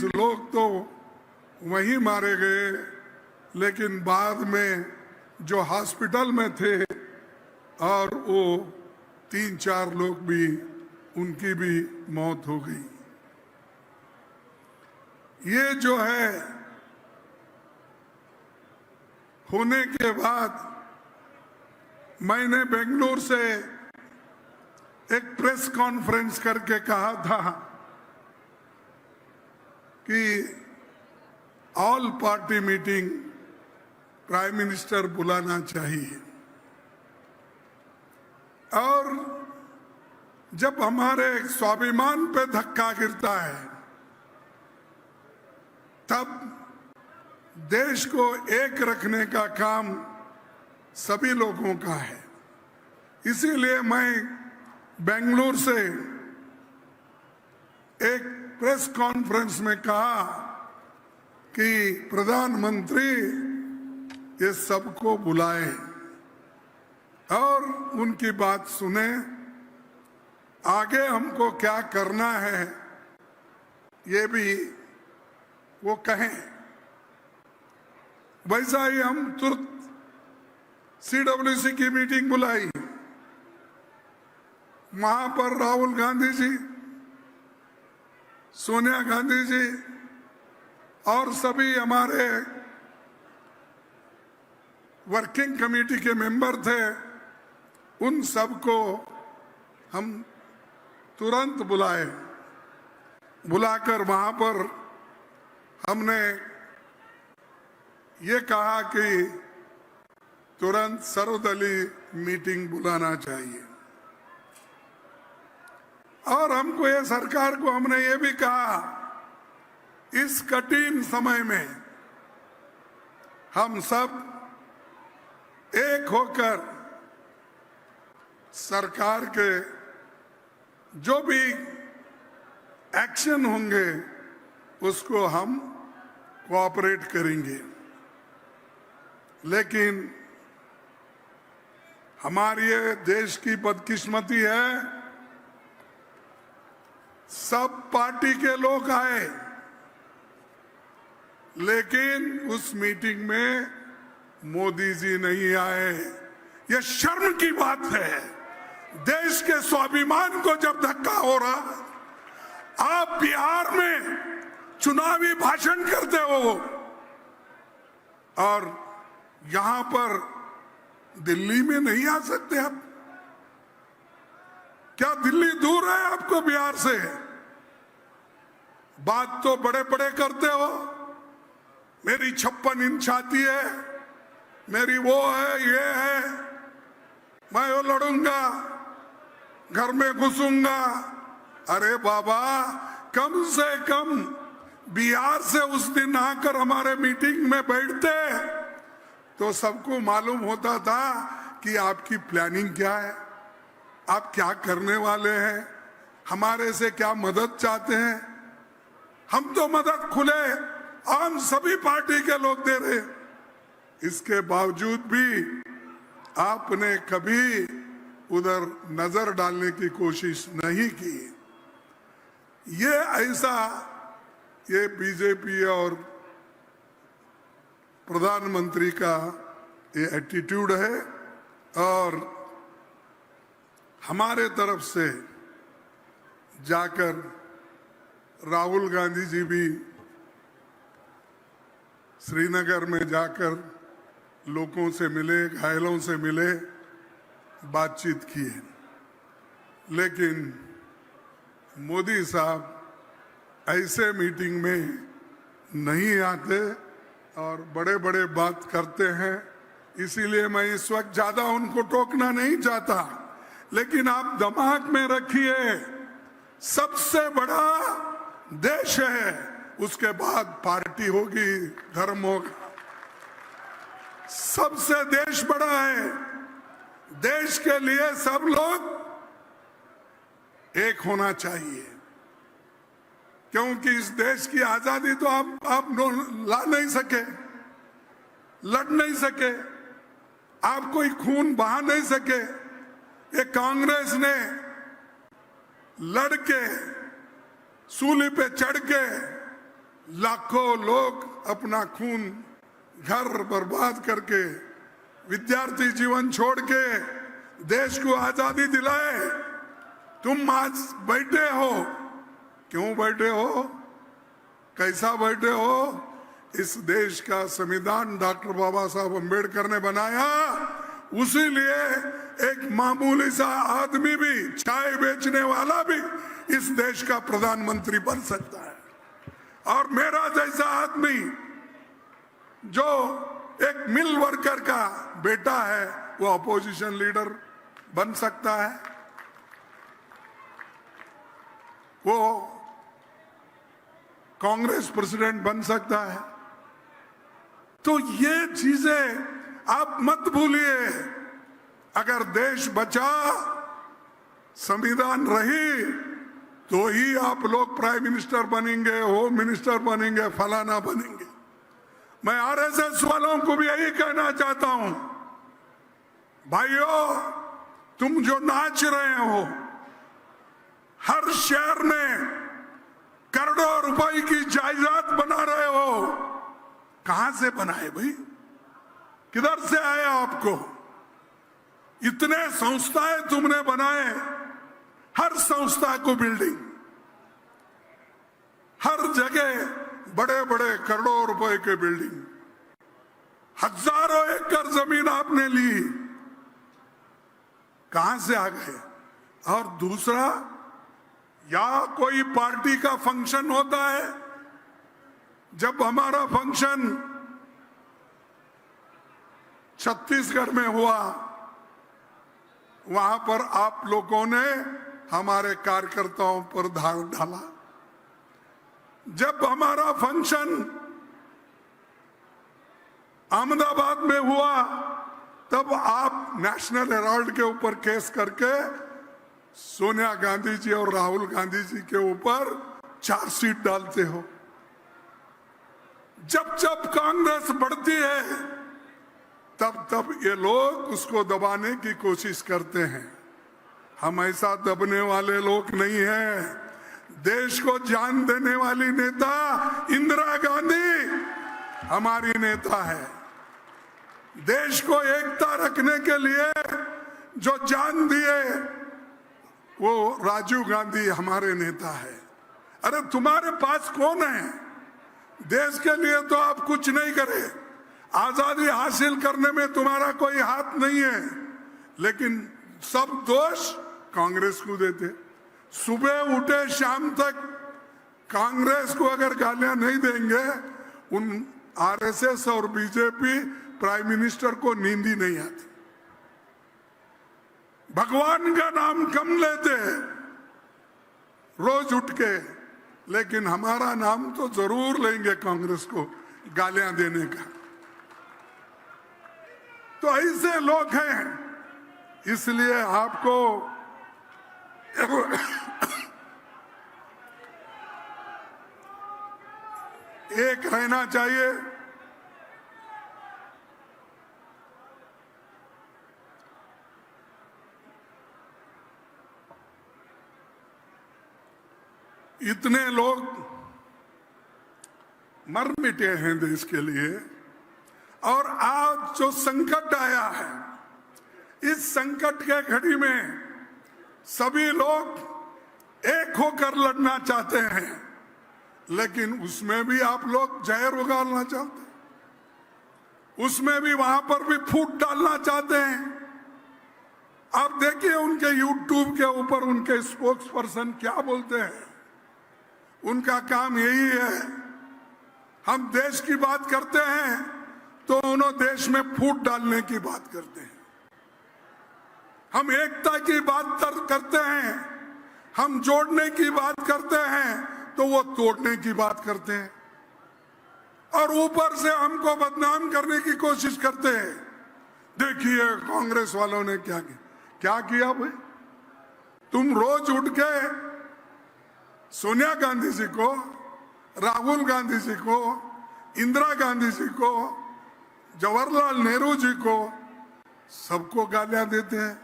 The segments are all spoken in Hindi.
लोग तो वहीं मारे गए, लेकिन बाद में जो हॉस्पिटल में थे और वो 3-4 लोग भी, उनकी भी मौत हो गई। ये जो है होने के बाद मैंने बेंगलुरु से एक प्रेस कॉन्फ्रेंस करके कहा था कि all party meeting prime minister बुलाना चाहिए। और जब हमारे स्वाभिमान पे धक्का गिरता है तब देश को एक रखने का काम सभी लोगों का है। इसीलिए मैं बेंगलुरु से एक प्रेस कॉन्फ्रेंस में कहा कि प्रधानमंत्री ये सबको बुलाए और उनकी बात सुने, आगे हमको क्या करना है ये भी वो कहें। वैसा ही हम तुरंत CWC की मीटिंग बुलाई। वहां पर राहुल गांधी जी, सोनिया गांधी जी और सभी हमारे वर्किंग कमेटी के मेंबर थे, उन सबको हम तुरंत बुलाए। बुलाकर वहां पर हमने ये कहा कि तुरंत सर्वदलीय मीटिंग बुलाना चाहिए। और हमको ये सरकार को हमने ये भी कहा, इस कठिन समय में हम सब एक होकर सरकार के जो भी एक्शन होंगे उसको हम कोऑपरेट करेंगे। लेकिन हमारी ये देश की बदकिस्मती है, सब पार्टी के लोग आए लेकिन उस मीटिंग में मोदी जी नहीं आए। यह शर्म की बात है। देश के स्वाभिमान को जब धक्का हो रहा, आप बिहार में चुनावी भाषण करते हो और यहां पर दिल्ली में नहीं आ सकते आप? क्या दिल्ली दूर है आपको बिहार से? बात तो बड़े बड़े करते हो, मेरी 56 इंच छाती है, मेरी वो है, ये है, मैं वो लड़ूंगा, घर में घुसूंगा। अरे बाबा, कम से कम बिहार से उस दिन आकर हमारे मीटिंग में बैठते तो सबको मालूम होता था कि आपकी प्लानिंग क्या है, आप क्या करने वाले हैं, हमारे से क्या मदद चाहते हैं। हम तो मदद खुले आम सभी पार्टी के लोग दे रहे, इसके बावजूद भी आपने कभी उधर नजर डालने की कोशिश नहीं की। ये ऐसा ये बीजेपी और प्रधानमंत्री का ये एटीट्यूड है। और हमारे तरफ से जाकर राहुल गांधी जी भी श्रीनगर में जाकर लोगों से मिले, घायलों से मिले, बातचीत किए। लेकिन मोदी साहब ऐसे मीटिंग में नहीं आते और बड़े बड़े बात करते हैं। इसीलिए मैं इस वक्त ज्यादा उनको टोकना नहीं चाहता, लेकिन आप दिमाग में रखिए, सबसे बड़ा देश है, उसके बाद पार्टी होगी, धर्म होगा, सबसे देश बड़ा है। देश के लिए सब लोग एक होना चाहिए, क्योंकि इस देश की आजादी तो आप ला नहीं सके, लड़ नहीं सके, आप कोई खून बहा नहीं सके। ये कांग्रेस ने लड़ के, सूली पे चढ़ के लाखों लोग अपना खून, घर बर्बाद करके, विद्यार्थी जीवन छोड़ के देश को आजादी दिलाए। तुम आज बैठे हो, क्यों बैठे हो, कैसा बैठे हो? इस देश का संविधान डॉक्टर बाबा साहब अम्बेडकर ने बनाया, उसी लिए एक मामूली सा आदमी भी, चाय बेचने वाला भी इस देश का प्रधानमंत्री बन सकता है। और मेरा जैसा आदमी जो एक मिल वर्कर का बेटा है, वो अपोजिशन लीडर बन सकता है, वो कांग्रेस प्रेसिडेंट बन सकता है। तो ये चीजें आप मत भूलिए। अगर देश बचा, संविधान रही, तो ही आप लोग प्राइम मिनिस्टर बनेंगे, होम मिनिस्टर बनेंगे, फलाना बनेंगे। मैं आरएसएस वालों को भी यही कहना चाहता हूं, भाइयों, तुम जो नाच रहे हो, हर शहर में करोड़ों रुपए की जायदाद बना रहे हो, कहां से बनाए भाई? किधर से आया आपको? इतने संस्थाएं तुमने बनाए, हर संस्था को बिल्डिंग, हर जगह बड़े बड़े करोड़ों रुपए के बिल्डिंग, हजारों एकड़ जमीन आपने ली, कहां से आ गए? और दूसरा, या कोई पार्टी का फंक्शन होता है, जब हमारा फंक्शन छत्तीसगढ़ में हुआ, वहां पर आप लोगों ने हमारे कार्यकर्ताओं पर धार डाला। जब हमारा फंक्शन अहमदाबाद में हुआ, तब आप नेशनल हेराल्ड के ऊपर केस करके सोनिया गांधी जी और राहुल गांधी जी के ऊपर चार्जशीट डालते हो। जब जब कांग्रेस बढ़ती है, तब तब ये लोग उसको दबाने की कोशिश करते हैं। हम ऐसा दबने वाले लोग नहीं हैं। देश को जान देने वाली नेता इंदिरा गांधी हमारी नेता है। देश को एकता रखने के लिए जो जान दिए, वो राजीव गांधी हमारे नेता है। अरे तुम्हारे पास कौन है? देश के लिए तो आप कुछ नहीं करे, आजादी हासिल करने में तुम्हारा कोई हाथ नहीं है, लेकिन सब दोष कांग्रेस को देते। सुबह उठे शाम तक कांग्रेस को अगर गालियां नहीं देंगे, उन आरएसएस और बीजेपी प्राइम मिनिस्टर को नींद ही नहीं आती। भगवान का नाम कम लेते रोज उठ के, लेकिन हमारा नाम तो जरूर लेंगे कांग्रेस को गालियां देने का। तो ऐसे लोग हैं, इसलिए आपको एक रहना चाहिए। इतने लोग मर मिटे हैं देश के लिए, और आज जो संकट आया है, इस संकट के घड़ी में सभी लोग एक होकर लड़ना चाहते हैं, लेकिन उसमें भी आप लोग जहर उगालना चाहते हैं, उसमें भी वहां पर भी फूट डालना चाहते हैं। आप देखिए उनके यूट्यूब के ऊपर उनके स्पोक्स पर्सन क्या बोलते हैं। उनका काम यही है, हम देश की बात करते हैं तो उन्होंने देश में फूट डालने की बात करते हैं। हम एकता की बात करते हैं, हम जोड़ने की बात करते हैं, तो वो तोड़ने की बात करते हैं, और ऊपर से हमको बदनाम करने की कोशिश करते हैं। देखिए कांग्रेस वालों ने क्या किया भाई? तुम रोज उठ के सोनिया गांधी जी को, राहुल गांधी जी को, इंदिरा गांधी जी को, जवाहरलाल नेहरू जी को, सबको गालियां देते हैं।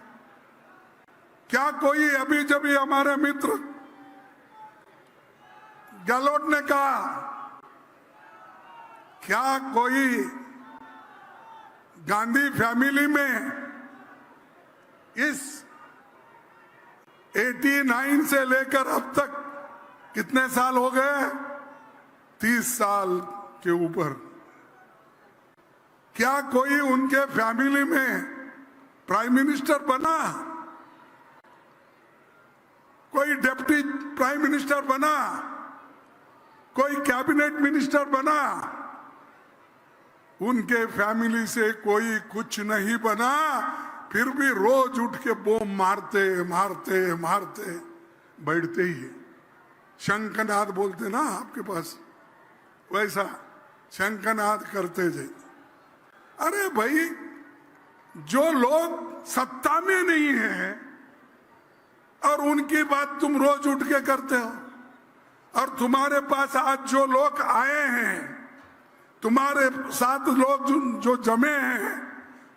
क्या कोई अभी जब हमारे मित्र गहलोत ने कहा क्या कोई गांधी फैमिली में इस 89 से लेकर अब तक कितने साल हो गए? 30 साल के ऊपर। क्या कोई उनके फैमिली में प्राइम मिनिस्टर बना? कोई डिप्टी प्राइम मिनिस्टर बना? कोई कैबिनेट मिनिस्टर बना? उनके फैमिली से कोई कुछ नहीं बना, फिर भी रोज उठ के बम मारते मारते मारते बैठते ही। शंखनाद बोलते ना आपके पास, वैसा शंखनाद करते थे। अरे भाई, जो लोग सत्ता में नहीं है और उनकी बात तुम रोज उठ के करते हो, और तुम्हारे पास आज जो लोग आए हैं, तुम्हारे साथ लोग जो जमे हैं,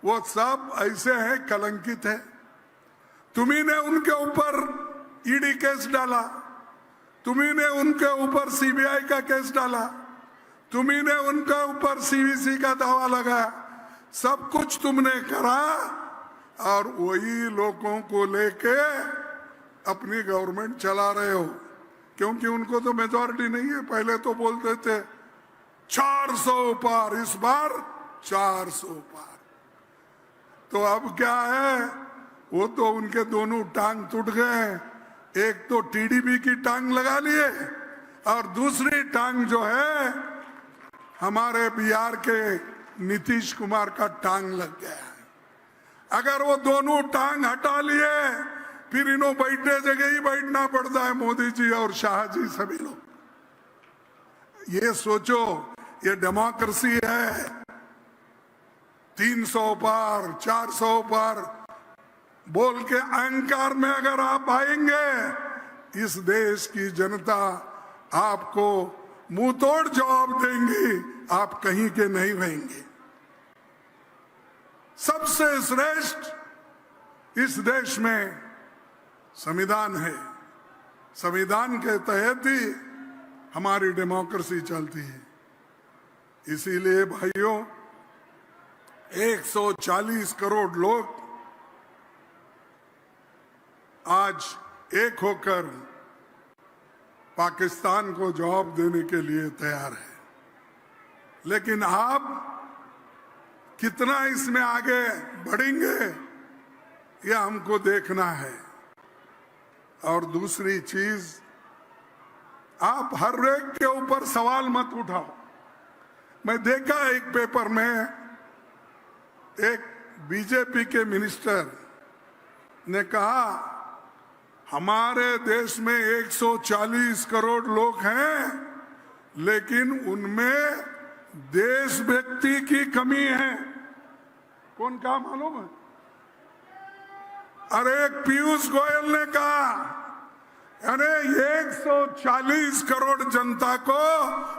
वो सब ऐसे हैं, कलंकित है। तुम्ही ने उनके ऊपर ईडी केस डाला, तुम्ही ने उनके ऊपर सीबीआई का केस डाला, तुम्ही ने उनके ऊपर सीवीसी का दावा लगाया, सब कुछ तुमने करा, और वही लोगों को लेके अपनी गवर्नमेंट चला रहे हो। क्योंकि उनको तो मेजॉरिटी नहीं है। पहले तो बोलते थे 400 पार, इस बार 400 पार। तो अब क्या है, वो तो उनके दोनों टांग टूट गए। एक तो टीडीपी की टांग लगा लिए, और दूसरी टांग जो है हमारे बिहार के नीतीश कुमार का टांग लग गया है। अगर वो दोनों टांग हटा लिए, फिर इन्हों बैठने जगह ही बैठना पड़ता है, मोदी जी और शाह जी सभी लोग। ये सोचो, ये डेमोक्रेसी है। 300 पार, 400 पार बोल के अहंकार में अगर आप आएंगे, इस देश की जनता आपको मुंह तोड़ जवाब देंगी, आप कहीं के नहीं रहेंगे। सबसे श्रेष्ठ इस देश में संविधान है। संविधान के तहत ही हमारी डेमोक्रेसी चलती है। इसीलिए भाइयों, 140 करोड़ लोग आज एक होकर पाकिस्तान को जवाब देने के लिए तैयार है। लेकिन आप कितना इसमें आगे बढ़ेंगे, यह हमको देखना है। और दूसरी चीज, आप हर एक के ऊपर सवाल मत उठाओ। मैं देखा एक पेपर में, एक बीजेपी के मिनिस्टर ने कहा, हमारे देश में 140 करोड़ लोग हैं, लेकिन उनमें देशभक्ति की कमी है। कौन कहा मालूम है? अरे पीयूष गोयल ने कहा, अरे 140 करोड़ जनता को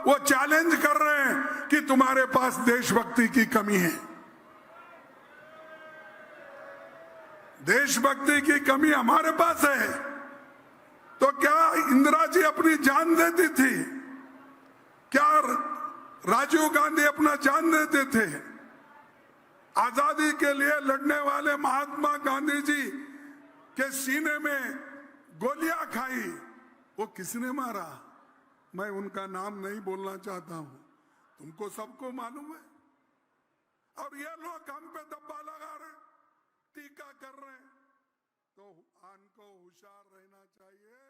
वो चैलेंज कर रहे हैं कि तुम्हारे पास देशभक्ति की कमी है। देशभक्ति की कमी हमारे पास है, तो क्या इंदिरा जी अपनी जान देती थी? क्या राजीव गांधी अपना जान देते थे? आजादी के लिए लड़ने वाले महात्मा गांधी जी के सीने में गोलियां खाई, वो किसने मारा? मैं उनका नाम नहीं बोलना चाहता हूं, तुमको सबको मालूम है। और ये लोग हम पे दब्बा लगा रहे, टीका कर रहे हैं। तो हमको होशियार रहना चाहिए।